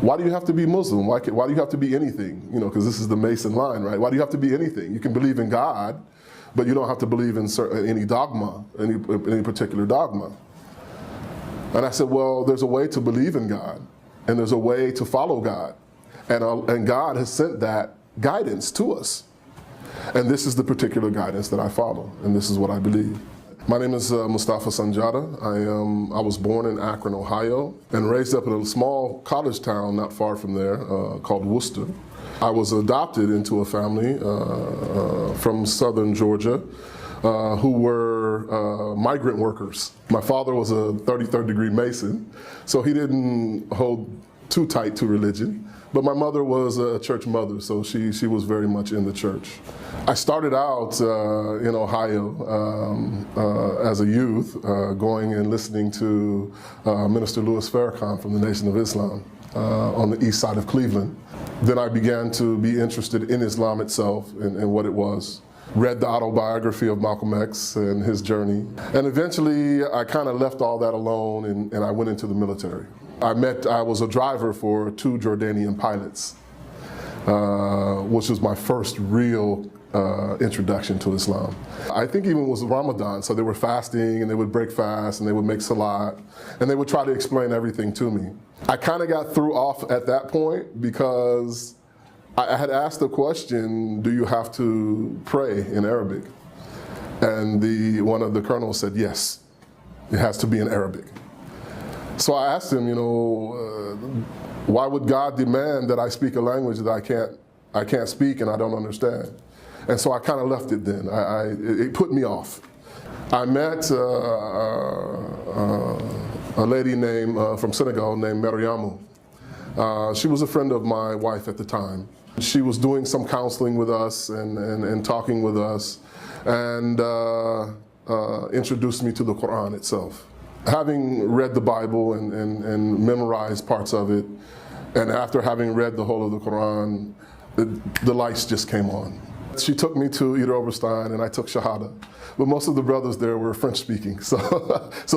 Why do you have to be Muslim? Why do you have to be anything? You know, because this is the Mason line, right? Why do you have to be anything? You can believe in God, but you don't have to believe in any dogma, any particular dogma. And I said, well, there's a way to believe in God, and there's a way to follow God. And God has sent that guidance to us. And this is the particular guidance that I follow, and this is what I believe. My name is Mustafa Sanjata. I was born in Akron, Ohio, and raised up in a small college town not far from there called Worcester. I was adopted into a family from southern Georgia who were migrant workers. My father was a 33rd degree Mason, so he didn't hold too tight to religion. But my mother was a church mother, so she was very much in the church. I started out in Ohio as a youth, going and listening to Minister Louis Farrakhan from the Nation of Islam on the east side of Cleveland. Then I began to be interested in Islam itself and what it was. Read the autobiography of Malcolm X and his journey. And eventually I kind of left all that alone and I went into the military. I was a driver for 2 Jordanian pilots, which was my first real introduction to Islam. I think even it was Ramadan, so they were fasting and they would break fast and they would make salat and they would try to explain everything to me. I kind of got threw off at that point because I had asked the question, do you have to pray in Arabic? And one of the colonels said, yes, it has to be in Arabic. So I asked him, you know, why would God demand that I speak a language that I can't speak and I don't understand? And so I kind of left it then. It put me off. I met a lady from Senegal named Mariamou. She was a friend of my wife at the time. She was doing some counseling with us and talking with us and introduced me to the Quran itself. Having read the Bible and memorized parts of it, and after having read the whole of the Quran, the lights just came on. She took me to Eder Oberstein and I took Shahada. But most of the brothers there were French speaking, so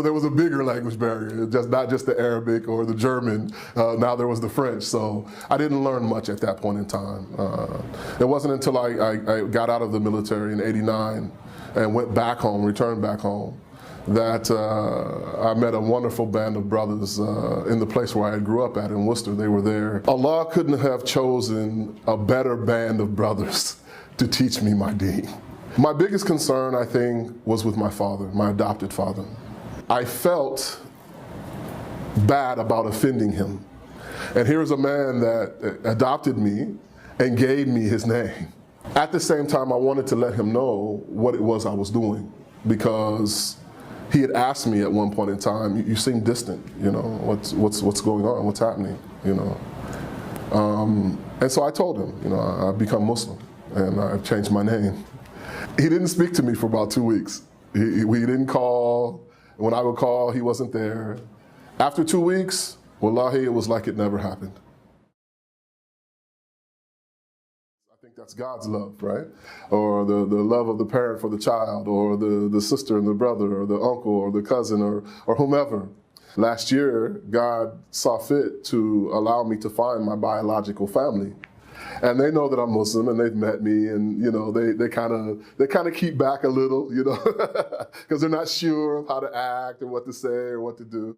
there was a bigger language barrier, not just the Arabic or the German, now there was the French, so I didn't learn much at that point in time. It wasn't until I got out of the military in '89 and went back home, returned back home, that I met a wonderful band of brothers in the place where I grew up at in Worcester. They were there. Allah couldn't have chosen a better band of brothers to teach me my deen. My biggest concern, I think, was with my father, my adopted father. I felt bad about offending him. And here's a man that adopted me and gave me his name. At the same time, I wanted to let him know what it was I was doing, because he had asked me at one point in time, you seem distant, you know, what's going on, what's happening, you know. And so I told him, you know, I've become Muslim and I've changed my name. He didn't speak to me for about 2 weeks. We didn't call. When I would call, he wasn't there. After 2 weeks, wallahi, it was like it never happened. I think that's God's love, right? Or the love of the parent for the child, or the sister and the brother, or the uncle, or the cousin, or whomever. Last year, God saw fit to allow me to find my biological family. And they know that I'm Muslim, and they've met me, and you know they kind of keep back a little, you know, because they're not sure of how to act or what to say or what to do.